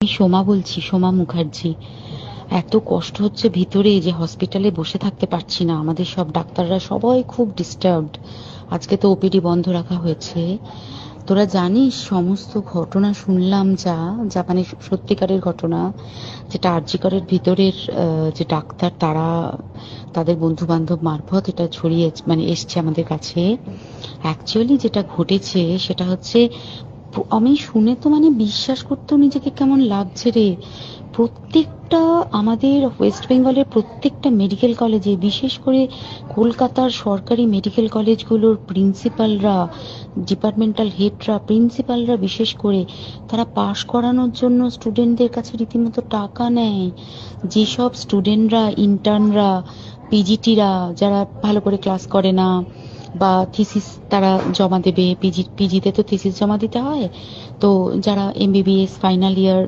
আমি সোমা বলছি, সোমা মুখার্জি। এত কষ্ট হচ্ছে ভিতরে যে হসপিটালে বসে থাকতে পারছি না। আমাদের সব ডাক্তাররা সবাই খুব ডিস্টার্বড। আজকে তো ওপিডি বন্ধ রাখা হয়েছে। তোরা জানিস সমস্ত ঘটনা শুনলাম, যা মানে সত্যিকারের ঘটনা, যেটা আরজি করের ভিতরের যে ডাক্তার তারা তাদের বন্ধু বান্ধব মারফত এটা ছড়িয়ে মানে এসছে আমাদের কাছে। অ্যাকচুয়ালি যেটা ঘটেছে সেটা হচ্ছে, আমি শুনে তো মানে বিশ্বাস করতেও নিজেকে কেমন লাগছে রে। প্রত্যেকটা আমাদের ওয়েস্ট বেঙ্গলের প্রত্যেকটা মেডিকেল কলেজে, বিশেষ করে কলকাতার সরকারি মেডিকেল কলেজগুলোর প্রিন্সিপালরা, ডিপার্টমেন্টাল হেডরা, প্রিন্সিপালরা বিশেষ করে, তারা পাশ করানোর জন্য স্টুডেন্টদের কাছে রীতিমতো টাকা নেয়। যেসব স্টুডেন্টরা, ইন্টার্নরা, পিজিটিরা যারা ভালো করে ক্লাস করে না বা থিসিস তারা জমা দেবে, পিজিতে তো থিসিস জমা দিতে হয়, তো যারা এমবিবিএস ফাইনাল ইয়ার